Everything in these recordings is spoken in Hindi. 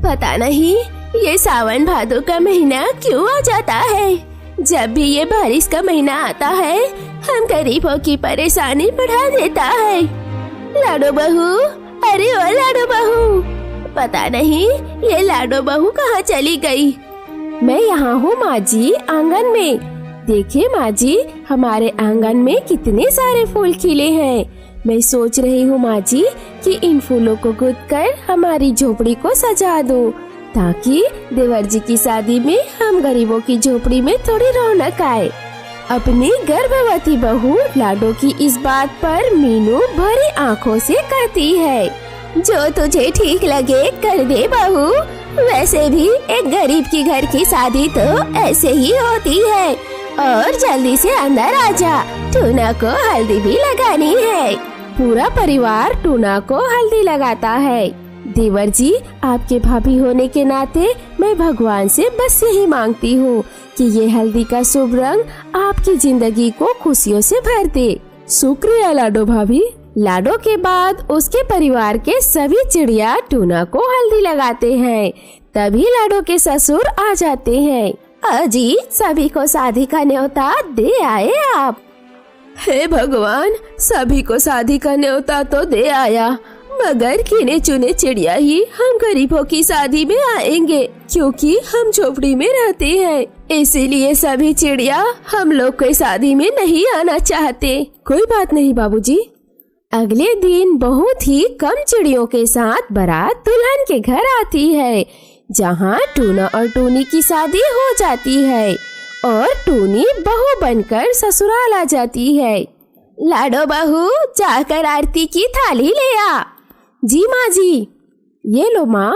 पता नहीं ये सावन भादो का महीना क्यों आ जाता है। जब भी ये बारिश का महीना आता है हम गरीबों की परेशानी बढ़ा देता है। लाडो बहू, अरे ओ लाडो बहू, पता नहीं ये लाडो बहू कहाँ चली गई। मैं यहाँ हूँ माँ जी, आंगन में। देखिए माँ जी, हमारे आंगन में कितने सारे फूल खिले हैं। मैं सोच रही हूँ माँ जी कि इन फूलों को गूंथ कर हमारी झोपड़ी को सजा दूं, ताकि देवर जी की शादी में हम गरीबों की झोपड़ी में थोड़ी रौनक आए। अपनी गर्भवती बहू लाडो की इस बात पर मीनू भरी आँखों से कहती है, जो तुझे ठीक लगे कर दे बहू। वैसे भी एक गरीब की घर की शादी तो ऐसे ही होती है। और जल्दी से अंदर आजा, टूना को हल्दी भी लगानी है। पूरा परिवार टूना को हल्दी लगाता है। देवर जी, आपके भाभी होने के नाते मैं भगवान से बस यही मांगती हूँ कि ये हल्दी का शुभ रंग आपकी जिंदगी को खुशियों से भर दे। शुक्रिया लाडो भाभी। लाडो के बाद उसके परिवार के सभी चिड़िया टूना को हल्दी लगाते हैं। तभी लाडो के ससुर आ जाते हैं। अजी, सभी को शादी का न्योता दे आए आप। हे भगवान, सभी को शादी का न्योता तो दे आया, मगर गिने चुने चिड़िया ही हम गरीबों की शादी में आएंगे, क्योंकि हम झोपड़ी में रहते हैं। इसीलिए सभी चिड़िया हम लोग की शादी में नहीं आना चाहते। कोई बात नहीं बाबूजी। अगले दिन बहुत ही कम चिड़ियों के साथ बारात दुल्हन के घर आती है, जहाँ टूना और टूनी की शादी हो जाती है और टूनी बहू बनकर ससुराल आ जाती है। लाडो बहू, जाकर आरती की थाली ले आ। जी माँ जी। ये लो माँ।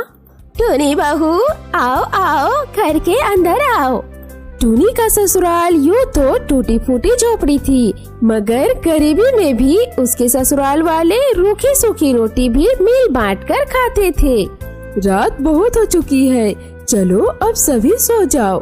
टूनी बहू, आओ आओ, घर के अंदर आओ। टूनी का ससुराल यूँ तो टूटी फूटी झोपड़ी थी, मगर गरीबी में भी उसके ससुराल वाले रूखी सूखी रोटी भी मिल बांट कर खाते थे। रात बहुत हो चुकी है, चलो अब सभी सो जाओ।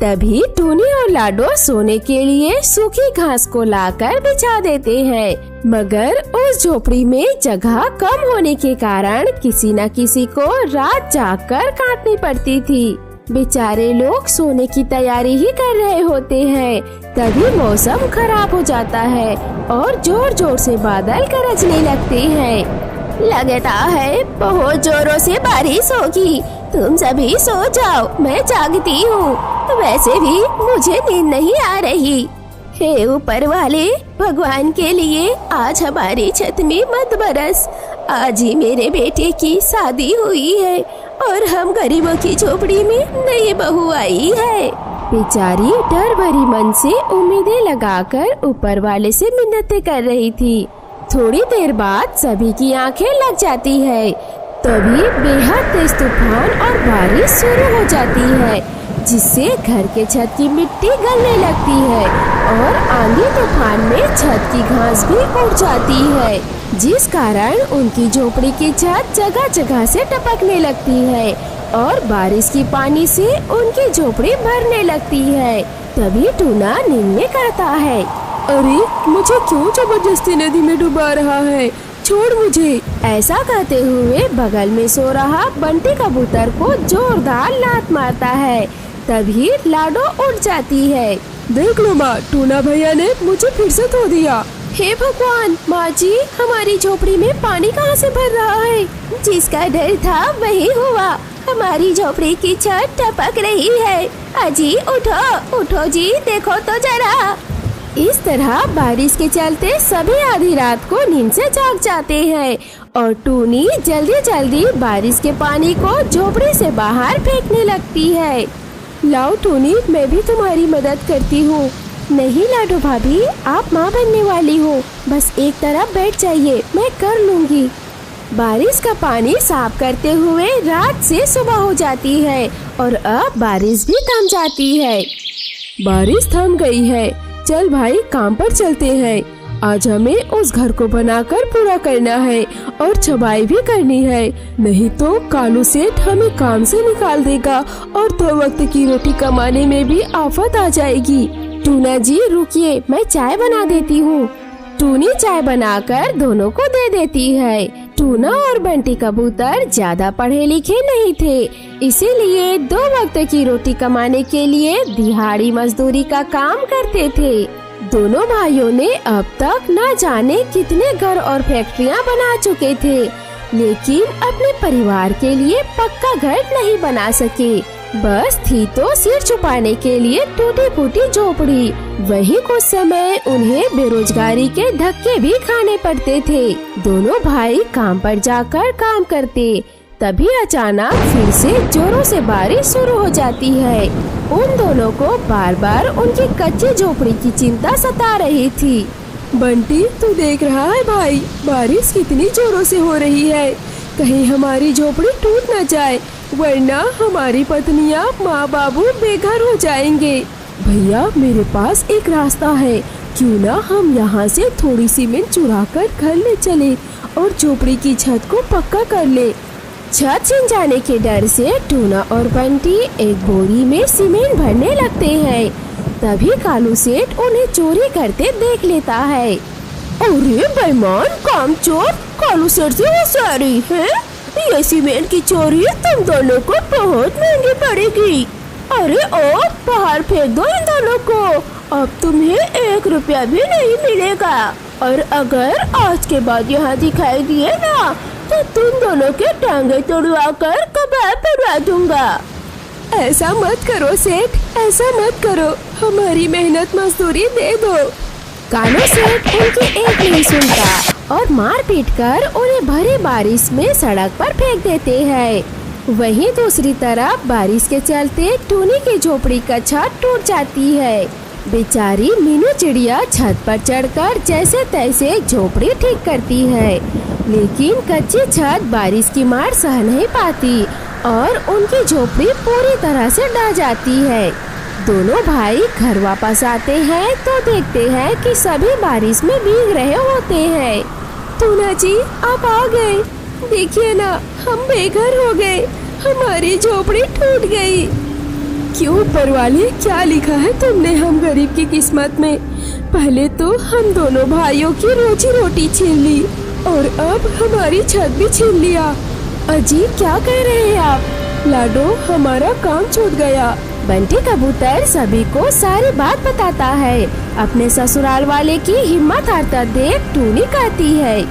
तभी टूनी और लाडो सोने के लिए सूखी घास को लाकर बिछा देते हैं, मगर उस झोपड़ी में जगह कम होने के कारण किसी न किसी को रात जागकर काटनी पड़ती थी। बेचारे लोग सोने की तैयारी ही कर रहे होते हैं, तभी मौसम खराब हो जाता है और जोर जोर से बादल गरजने लगते हैं। लगता है बहुत जोरों से बारिश होगी, तुम सभी सो जाओ, मैं जागती हूँ। वैसे भी मुझे नींद नहीं आ रही। हे ऊपर वाले, भगवान के लिए आज हमारी छत में मत बरस। आज ही मेरे बेटे की शादी हुई है और हम गरीबों की झोपड़ी में नई बहू आई है। बेचारी डर भरी मन से उम्मीदें लगाकर ऊपर वाले से मिन्नतें कर रही थी। थोड़ी देर बाद सभी की आंखें लग जाती है। तभी बेहद तेज तूफान और बारिश शुरू हो जाती है, जिससे घर के छत की मिट्टी गलने लगती है और आंधी तूफान में छत की घास भी उड़ जाती है, जिस कारण उनकी झोपड़ी की छत जगह जगह से टपकने लगती है और बारिश की पानी से उनकी झोपड़ी भरने लगती है। तभी टूना नींद में कहता है, अरे मुझे क्यों जबरदस्ती नदी में डुबा रहा है, छोड़ मुझे। ऐसा कहते हुए बगल में सो रहा बंटी कबूतर को जोरदार लात मारता है। तभी लाडो उठ जाती है। देख लो माँ, टूना भैया ने मुझे फिर से धो दिया। हे भगवान, माँ जी, हमारी झोपड़ी में पानी कहाँ से भर रहा है? जिसका डर था वही हुआ, हमारी झोपड़ी की छत टपक रही है। अजी उठो उठो जी, देखो तो जरा। इस तरह बारिश के चलते सभी आधी रात को नींद से जाग जाते हैं और टूनी जल्दी जल्दी बारिश के पानी को झोपड़ी से बाहर फेंकने लगती है। लाओ टूनी, मैं भी तुम्हारी मदद करती हूँ। नहीं लाडो भाभी, आप माँ बनने वाली हो, बस एक तरफ बैठ जाइए, मैं कर लूँगी। बारिश का पानी साफ करते हुए रात से सुबह हो जाती है और अब बारिश भी थम जाती है। बारिश थम गई है, चल भाई काम पर चलते हैं। आज हमें उस घर को बनाकर पूरा करना है और छबाई भी करनी है, नहीं तो कालू सेठ हमें काम से निकाल देगा और 2 वक्त की रोटी कमाने में भी आफत आ जाएगी। टूना जी रुकिए, मैं चाय बना देती हूँ। टूनी चाय बनाकर दोनों को दे देती है। टूना और बंटी कबूतर ज्यादा पढ़े लिखे नहीं थे, इसीलिए 2 वक्त की रोटी कमाने के लिए दिहाड़ी मजदूरी का काम करते थे। दोनों भाइयों ने अब तक न जाने कितने घर और फैक्ट्रियां बना चुके थे, लेकिन अपने परिवार के लिए पक्का घर नहीं बना सके। बस थी तो सिर छुपाने के लिए टूटी फूटी झोपड़ी। वही कुछ समय उन्हें बेरोजगारी के धक्के भी खाने पड़ते थे। दोनों भाई काम पर जाकर काम करते, तभी अचानक फिर से जोरों से बारिश शुरू हो जाती है। उन दोनों को बार बार उनकी कच्ची झोपड़ी की चिंता सता रही थी। बंटी, तू देख रहा है भाई, बारिश कितनी जोरों से हो रही है। कहीं हमारी झोपड़ी टूट न जाए, वरना हमारी पत्नियां, माँ बाबू बेघर हो जाएंगे। भैया, मेरे पास एक रास्ता है, क्यों ना हम यहाँ से थोड़ी सीमेंट चुरा कर घर ले चले और झोपड़ी की छत को पक्का कर ले। छत छिन जाने के डर से टूना और बंटी एक बोरी में सीमेंट भरने लगते हैं। तभी कालू सेठ उन्हें चोरी करते देख लेता है। अरे बेईमान कामचोर, कालू सेठ से होशियारी है। ये सीमेंट की चोरी तुम दोनों को बहुत महंगी पड़ेगी। अरे ओ, बाहर फेंक दो इन दोनों को, अब तुम्हें 1 रुपया भी नहीं मिलेगा। और अगर आज के बाद यहाँ दिखाई दिए ना, तो तुम दोनों के टांगे तोड़वा कर कबाब करवा दूंगा। ऐसा मत करो सेठ, ऐसा मत करो, हमारी मेहनत मजदूरी दे दो। कालू सेठ उनकी एक नहीं सुनता और मार पीट कर उन्हें भरी बारिश में सड़क पर फेंक देते हैं। वहीं दूसरी तरफ बारिश के चलते टूनी की झोपड़ी का छत टूट जाती है। बेचारी मीनू चिड़िया छत पर चढ़कर जैसे तैसे झोपड़ी ठीक करती है, लेकिन कच्ची छत बारिश की मार सह नहीं पाती और उनकी झोपड़ी पूरी तरह से ढह जाती है। दोनों भाई घर वापस आते हैं तो देखते हैं कि सभी बारिश में भीग रहे होते हैं। टूना जी, आप आ गए। देखिए ना, हम बेघर हो गए, हमारी झोपड़ी टूट गई। क्यों ऊपर वाले, क्या लिखा है तुमने हम गरीब की किस्मत में? पहले तो हम दोनों भाइयों की रोजी रोटी छीन ली और अब हमारी छत भी छीन लिया। अजी, क्या कह रहे हैं आप? लाडो, हमारा काम छूट गया। बंटी कबूतर सभी को सारी बात बताता है। अपने ससुराल वाले की हिम्मत हारता देख टूनी कहती है,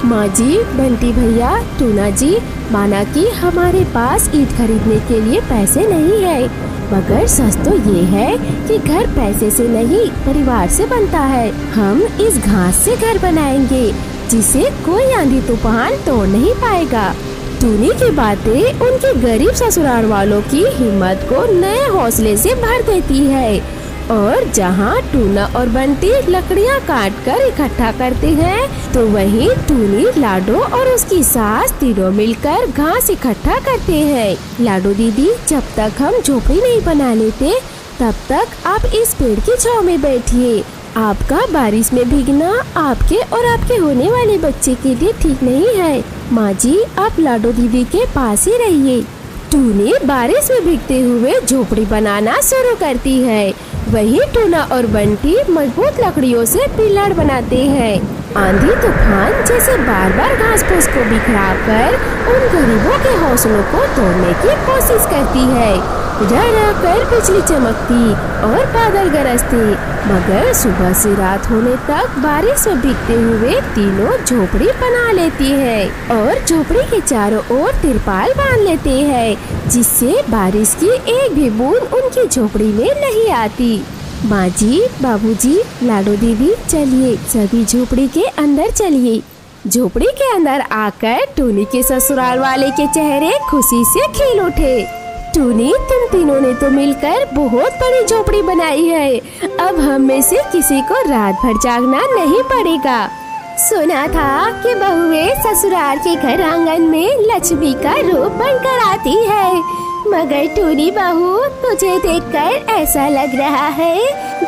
माँ जी, बंटी भैया, टूना जी, माना कि हमारे पास ईंट खरीदने के लिए पैसे नहीं है, मगर सच तो ये है कि घर पैसे से नहीं परिवार से बनता है। हम इस घास से घर बनाएंगे जिसे कोई आंधी तूफान तोड़ नहीं पाएगा। टूनी की बातें उनके गरीब ससुराल वालों की हिम्मत को नए हौसले से भर देती है और जहाँ टूना और बंटी लकड़ियाँ काट कर इकट्ठा करते हैं, तो वहीं टूनी, लाडो और उसकी सास तीनों मिलकर घास इकट्ठा करते हैं। लाडो दीदी, जब तक हम झोपड़ी नहीं बना लेते तब तक आप इस पेड़ की छांव में बैठिए। आपका बारिश में भीगना आपके और आपके होने वाले बच्चे के लिए ठीक नहीं है। माँ जी, आप लाडो दीदी के पास ही रहिए। टूनी बारिश में भीगते हुए झोपड़ी बनाना शुरू करती है। वहीं टूना और बंटी मजबूत लकड़ियों से पिलर बनाते हैं। आंधी तूफान जैसे बार बार घास फूस को बिखरा कर उन गरीबों के हौसलों को तोड़ने की कोशिश करती है। रह कर बिजली चमकती और बादल गरजते, मगर सुबह से रात होने तक बारिश में भीगते हुए तीनों झोपड़ी बना लेती है और झोपड़ी के चारों ओर तिरपाल बांध लेते हैं, जिससे बारिश की एक भी बूंद उनकी झोपड़ी में नहीं आती। माँ जी, बाबूजी, लाडो दीदी, चलिए सभी झोपड़ी के अंदर चलिए। झोपड़ी के अंदर आकर टूनी के ससुराल वाले के चेहरे खुशी से खिल उठे। टूनी, तुम तीनों ने तो मिलकर बहुत बड़ी झोपड़ी बनाई है, अब हम में से किसी को रात भर जागना नहीं पड़ेगा। सुना था कि बहुएं ससुराल के घर आंगन में लक्ष्मी का रूप बनकर आती है, मगर टूनी बहू, तुझे देखकर ऐसा लग रहा है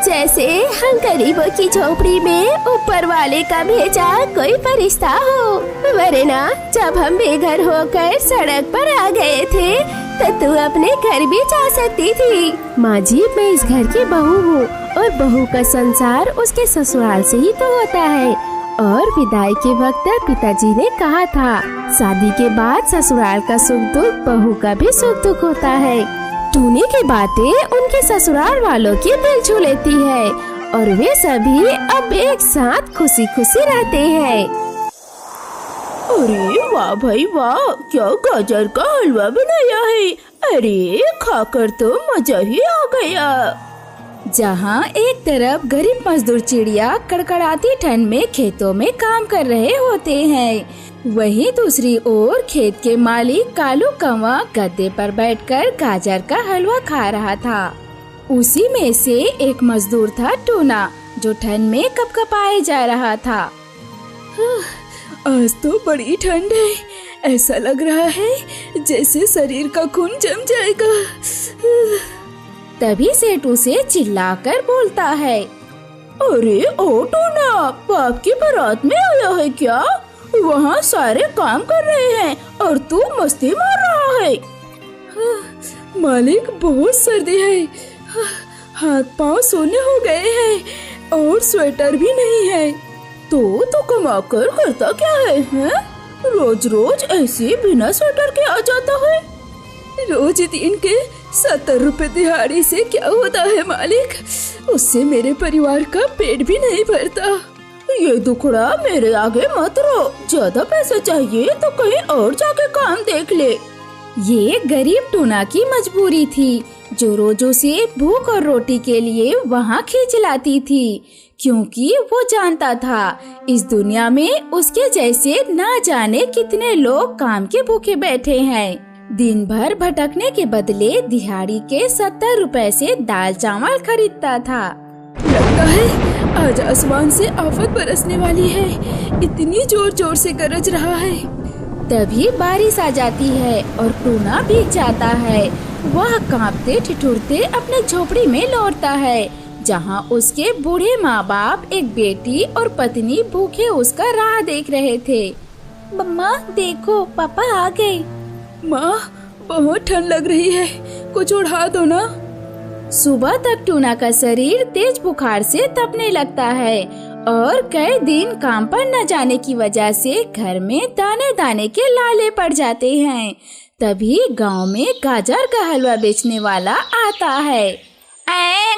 जैसे हम गरीबों की झोपड़ी में ऊपर वाले का भेजा कोई फरिश्ता हो। वरना जब हम बेघर होकर सड़क पर आ गए थे तो तू अपने घर भी जा सकती थी। माँ जी, मैं इस घर की बहू हूँ और बहू का संसार उसके ससुराल से ही तो होता है, और विदाई के वक्त पिताजी ने कहा था, शादी के बाद ससुराल का सुख दुख बहू का भी सुख दुख होता है। टूनी की बातें उनके ससुराल वालों के दिल छू लेती है और वे सभी अब एक साथ खुशी खुशी रहते हैं। अरे वाह भाई वाह, क्या गाजर का हलवा बनाया है। अरे खाकर तो मजा ही आ गया। जहाँ एक तरफ गरीब मजदूर चिड़िया कड़कड़ाती ठंड में खेतों में काम कर रहे होते हैं, वहीं दूसरी ओर खेत के मालिक कालू कौवा गद्दे पर बैठकर गाजर का हलवा खा रहा था। उसी में से एक मजदूर था टूना, जो ठंड में कपकपाए जा रहा था। आज तो बड़ी ठंड है, ऐसा लग रहा है जैसे शरीर का खून जम जाएगा। तभी सेठू से चिल्लाकर बोलता है, अरे ओ टूना, बाप की बारात में आया है क्या? वहाँ सारे काम कर रहे हैं और तू मस्ती मार रहा है। मालिक बहुत सर्दी है, हाथ पांव सोने हो गए हैं और स्वेटर भी नहीं है। तो कमा कर करता क्या है? रोज रोज ऐसे बिना स्वेटर के आ जाता है। रोज दिन के 70 रुपए दिहाड़ी से क्या होता है मालिक? उससे मेरे परिवार का पेट भी नहीं भरता। ये दुखड़ा मेरे आगे मत रो। ज्यादा पैसे चाहिए तो कहीं और जाके काम देख ले। ये गरीब टूना की मजबूरी थी, जो रोजों से भूख और रोटी के लिए वहाँ खींच लाती थी, क्योंकि वो जानता था इस दुनिया में उसके जैसे ना जाने कितने लोग काम के भूखे बैठे हैं। दिन भर भटकने के बदले दिहाड़ी के 70 रुपए से दाल चावल खरीदता था। लगता है आज आसमान से आफत बरसने वाली है, इतनी जोर जोर से गरज रहा है। तभी बारिश आ जाती है और टूना भीग जाता है। वह कांपते ठिठुरते अपने झोपड़ी में लौटता है, जहाँ उसके बूढ़े माँ बाप, एक बेटी और पत्नी भूखे उसका राह देख रहे थे। मम्मा देखो, पापा आ गए। माँ, बहुत ठंड लग रही है, कुछ ओढ़ा दो ना। सुबह तक टूना का शरीर तेज बुखार से तपने लगता है और कई दिन काम पर न जाने की वजह से घर में दाने दाने के लाले पड़ जाते हैं। तभी गांव में गाजर का हलवा बेचने वाला आता है।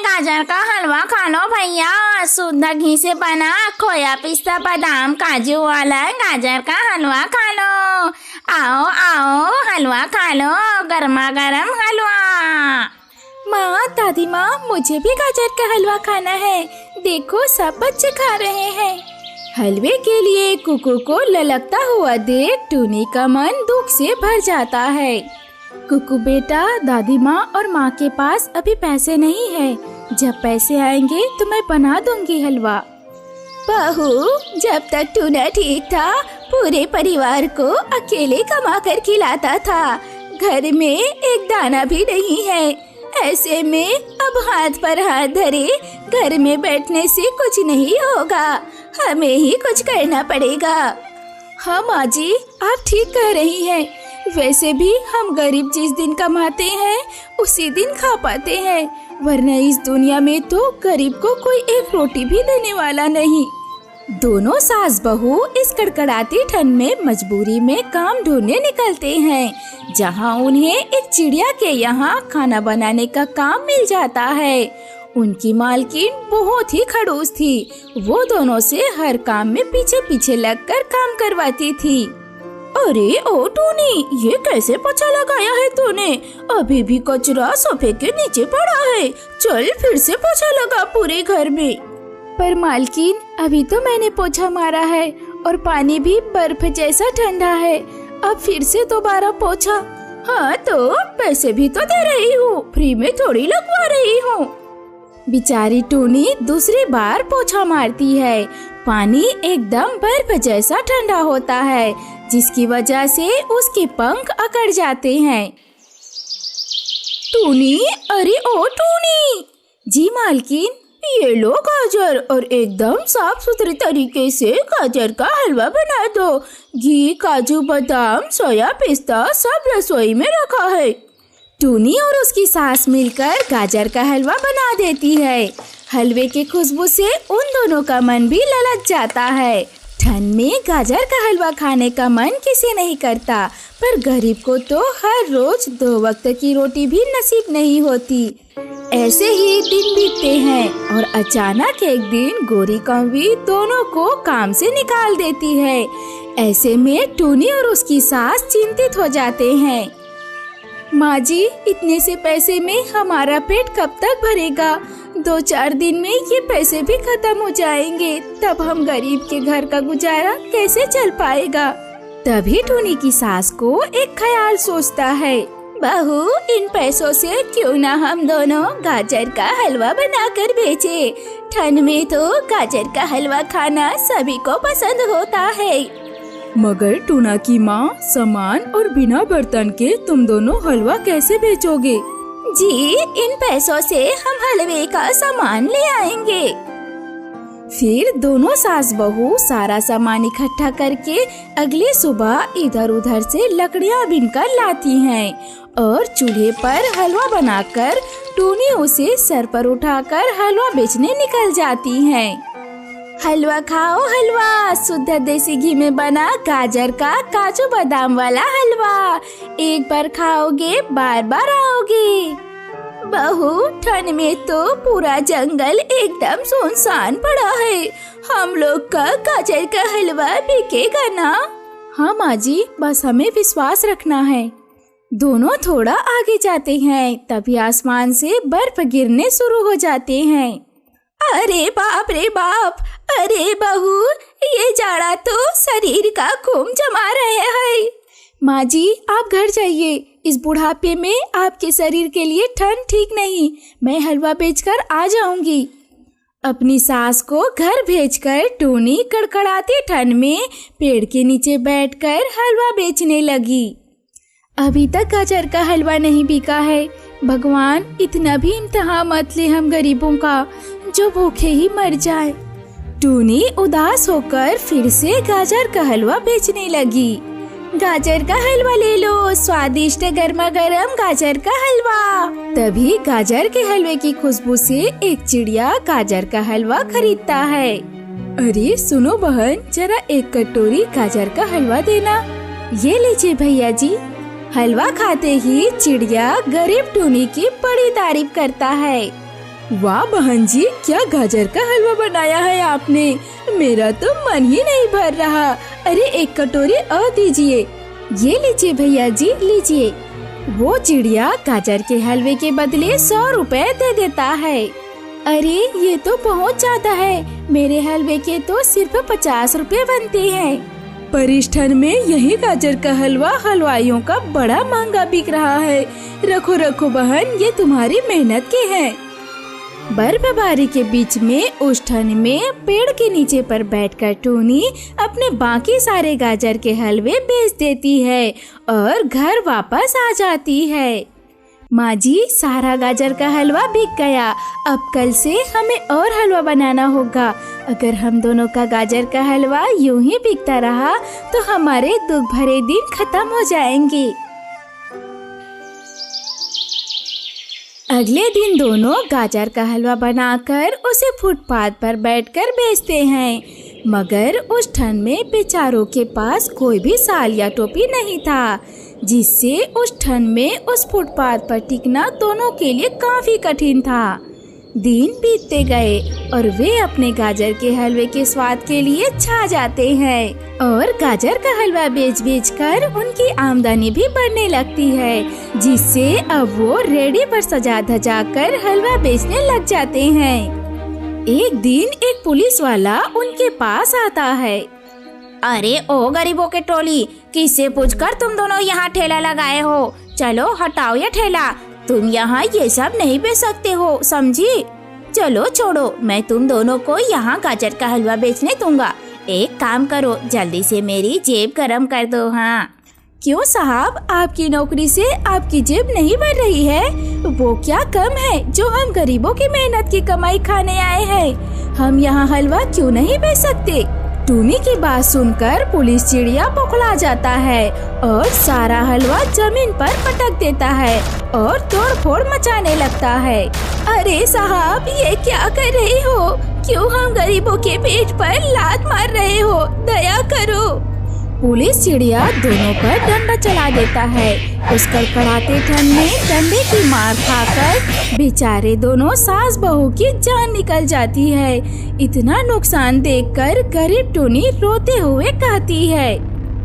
गाजर का हलवा खा लो भैया, शुद्ध घी से बना, खोया पिस्ता बादाम काजू वाला गाजर का हलवा खा लो। आओ आओ हलवा खा लो, गर्मा गर्म हलवा। माँ, दादी माँ, मुझे भी गाजर का हलवा खाना है। देखो सब बच्चे खा रहे हैं। हलवे के लिए कुकू को ललकता हुआ देख टूनी का मन दुख से भर जाता है। कुकू बेटा, दादी माँ और माँ के पास अभी पैसे नहीं है। जब पैसे आएंगे तो मैं बना दूंगी हलवा। बहू, जब तक टूना ठीक था पूरे परिवार को अकेले कमा कर खिलाता था। घर में एक दाना भी नहीं है। ऐसे में अब हाथ पर हाथ धरे घर में बैठने से कुछ नहीं होगा, हमें ही कुछ करना पड़ेगा। हाँ माँ जी, आप ठीक कह रही हैं। वैसे भी हम गरीब जिस दिन कमाते हैं उसी दिन खा पाते हैं, वरना इस दुनिया में तो गरीब को कोई एक रोटी भी देने वाला नहीं। दोनों सास बहू इस कड़कड़ाती ठंड में मजबूरी में काम ढूंढने निकलते हैं, जहां उन्हें एक चिड़िया के यहाँ खाना बनाने का काम मिल जाता है। उनकी मालकिन बहुत ही खड़ूस थी। वो दोनों से हर काम में पीछे पीछे लगकर काम करवाती थी। अरे ओ टूनी, ये कैसे पोछा लगाया है तूने? अभी भी कचरा सोफे के नीचे पड़ा है। चल फिर से पोछा लगा पूरे घर में। पर मालकिन, अभी तो मैंने पोछा मारा है और पानी भी बर्फ जैसा ठंडा है। अब फिर से दोबारा पोछा। हाँ तो पैसे भी तो दे रही हूँ, फ्री में थोड़ी लगवा रही हूँ। बेचारी टूनी दूसरी बार पोछा मारती है। पानी एकदम बर्फ जैसा ठंडा होता है, जिसकी वजह से उसके पंख अकड़ जाते हैं। टूनी, अरे ओ टूनी। जी मालकिन। ये लो गाजर और एकदम साफ सुथरे तरीके से गाजर का हलवा बना दो। घी, काजू, बादाम, सोया, पिस्ता सब रसोई में रखा है। टूनी और उसकी सास मिलकर गाजर का हलवा बना देती है। हलवे की खुशबू से उन दोनों का मन भी ललच जाता है। ठंड में गाजर का हलवा खाने का मन किसे नहीं करता, पर गरीब को तो हर रोज 2 वक्त की रोटी भी नसीब नहीं होती। ऐसे ही दिन बीतते हैं और अचानक एक दिन गोरी कौवी दोनों को काम से निकाल देती है। ऐसे में टूनी और उसकी सास चिंतित हो जाते हैं। माँ जी, इतने से पैसे में हमारा पेट कब तक भरेगा? 2-4 दिन में ये पैसे भी खत्म हो जाएंगे, तब हम गरीब के घर का गुजारा कैसे चल पाएगा? तभी टूनी की सास को एक ख्याल सोचता है। बहू, इन पैसों से क्यों ना हम दोनों गाजर का हलवा बनाकर बेचे। ठंड में तो गाजर का हलवा खाना सभी को पसंद होता है। मगर टूना की माँ, सामान और बिना बर्तन के तुम दोनों हलवा कैसे बेचोगे? जी, इन पैसों से हम हलवे का सामान ले आएंगे। फिर दोनों सास बहू सारा सामान इकट्ठा करके अगली सुबह इधर उधर से लकड़ियाँ बीनकर लाती हैं और चूल्हे पर हलवा बनाकर टूनी उसे सर पर उठाकर हलवा बेचने निकल जाती हैं। हलवा खाओ हलवा, शुद्ध देसी घी में बना गाजर का काजू बादाम वाला हलवा। एक बार खाओगे बार बार आओगे। बहू, ठंड में तो पूरा जंगल एकदम सुनसान पड़ा है, हम लोग का गाजर का हलवा बिकेगा ना? हाँ माँ जी, बस हमें विश्वास रखना है। दोनों थोड़ा आगे जाते हैं, तभी आसमान से बर्फ गिरने शुरू हो जाते हैं। अरे बाप रे बाप, अरे बहू, ये जाड़ा तो शरीर का खून जमा रहे हैं। माँ जी, आप घर जाइए, इस बुढ़ापे में आपके शरीर के लिए ठंड ठीक नहीं। मैं हलवा बेचकर आ जाऊंगी। अपनी सास को घर भेजकर टूनी कड़कड़ाती ठंड में पेड़ के नीचे बैठकर हलवा बेचने लगी। अभी तक गाजर का हलवा नहीं बिका है। भगवान, इतना भी इम्तिहान मत ले हम गरीबों का, जो भूखे ही मर जाए। टूनी उदास होकर फिर से गाजर का हलवा बेचने लगी। गाजर का हलवा ले लो, स्वादिष्ट गर्मा गर्म गाजर का हलवा। तभी गाजर के हलवे की खुशबू से एक चिड़िया गाजर का हलवा खरीदता है। अरे सुनो बहन, जरा एक कटोरी गाजर का हलवा देना। ये लीजिए भैया जी। हलवा खाते ही चिड़िया गरीब टूनी की बड़ी तारीफ करता है। वाह बहन जी, क्या गाजर का हलवा बनाया है आपने, मेरा तो मन ही नहीं भर रहा। अरे एक कटोरी और दीजिए। ये लीजिए भैया जी, लीजिए। वो चिड़िया गाजर के हलवे के बदले 100 रुपए दे देता है। अरे ये तो बहुत ज्यादा है, मेरे हलवे के तो सिर्फ 50 रुपए बनते हैं। पर इस ठंड में यही गाजर का हलवा हलवाइयों का बड़ा महंगा बिक रहा है। रखो रखो बहन, ये तुम्हारी मेहनत के हैं। बर्फबारी के बीच में उस ठंड में पेड़ के नीचे पर बैठकर टूनी अपने बाकी सारे गाजर के हलवे बेच देती है और घर वापस आ जाती है। माँ जी, सारा गाजर का हलवा बिक गया, अब कल से हमें और हलवा बनाना होगा। अगर हम दोनों का गाजर का हलवा यूं ही बिकता रहा तो हमारे दुख भरे दिन खत्म हो जाएंगे। अगले दिन दोनों गाजर का हलवा बनाकर उसे फुटपाथ पर बैठकर बेचते हैं, मगर उस ठंड में बेचारों के पास कोई भी साल या टोपी नहीं था, जिससे उस ठंड में उस फुटपाथ पर टिकना दोनों के लिए काफी कठिन था। दिन बीतते गए और वे अपने गाजर के हलवे के स्वाद के लिए छा जाते हैं और गाजर का हलवा बेच कर उनकी आमदनी भी बढ़ने लगती है, जिससे अब वो रेडी पर सजा धजा कर हलवा बेचने लग जाते हैं। एक दिन एक पुलिस वाला उनके पास आता है। अरे ओ गरीबों के टोली, किससे पूछकर तुम दोनों यहाँ ठेला लगाए हो? चलो हटाओ ये ठेला, तुम यहाँ ये सब नहीं बेच सकते हो, समझी? चलो छोड़ो, मैं तुम दोनों को यहाँ गाजर का हलवा बेचने दूंगा। एक काम करो, जल्दी से मेरी जेब गरम कर दो। हाँ। क्यों साहब, आपकी नौकरी से आपकी जेब नहीं भर रही है? वो क्या कम है जो हम गरीबों की मेहनत की कमाई खाने आए हैं? हम यहाँ हलवा क्यों नहीं बेच सकते? टूनी की बात सुनकर पुलिस चिड़िया बौखला जाता है और सारा हलवा जमीन पर पटक देता है और तोड़फोड़ मचाने लगता है। अरे साहब, ये क्या कर रहे हो? क्यों हम गरीबों के पेट पर लात मार रहे हो? दया करो। पुलिस चिड़िया दोनों पर डंडा चला देता है। उस कड़कड़ाते ठंड में डंडे की मार खाकर बेचारे दोनों सास बहू की जान निकल जाती है। इतना नुकसान देखकर गरीब टूनी रोते हुए कहती है,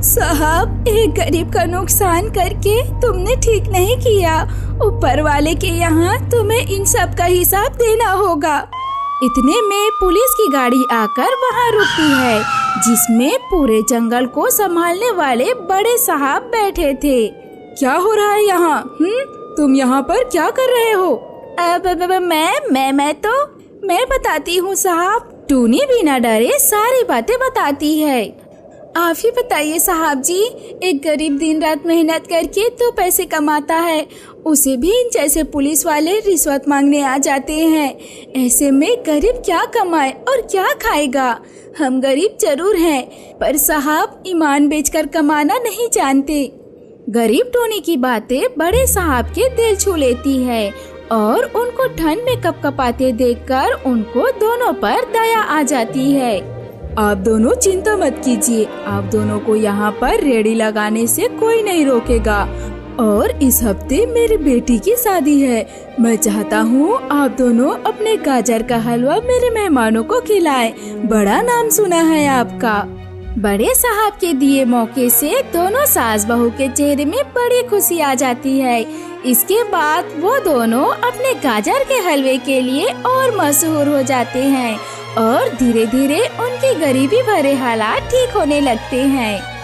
साहब, एक गरीब का नुकसान करके तुमने ठीक नहीं किया। ऊपर वाले के यहाँ तुम्हें इन सब का हिसाब देना होगा। इतने में पुलिस की गाड़ी आकर वहाँ रुकती है, जिसमें पूरे जंगल को संभालने वाले बड़े साहब बैठे थे। क्या हो रहा है यहाँ? तुम यहाँ पर क्या कर रहे हो? मैं बताती हूँ साहब। टूनी बिना डरे सारी बातें बताती है। आप ही बताइए साहब जी, एक गरीब दिन रात मेहनत करके तो पैसे कमाता है, उसे भी इन जैसे पुलिस वाले रिश्वत मांगने आ जाते हैं। ऐसे में गरीब क्या कमाए और क्या खाएगा? हम गरीब जरूर हैं, पर साहब ईमान बेचकर कमाना नहीं जानते। गरीब टूनी की बातें बड़े साहब के दिल छू लेती है और उनको ठंड में कपकपाते देखकर उनको दोनों पर दया आ जाती है। आप दोनों चिंता मत कीजिए, आप दोनों को यहाँ पर रेहड़ी लगाने से कोई नहीं रोकेगा। और इस हफ्ते मेरी बेटी की शादी है। मैं चाहता हूँ आप दोनों अपने गाजर का हलवा मेरे मेहमानों को खिलाएं। बड़ा नाम सुना है आपका। बड़े साहब के दिए मौके से दोनों सास बहू के चेहरे में बड़ी खुशी आ जाती है। इसके बाद वो दोनों अपने गाजर के हलवे के लिए और मशहूर हो जाते हैं और धीरे धीरे उनकी गरीबी भरे हालात ठीक होने लगते हैं।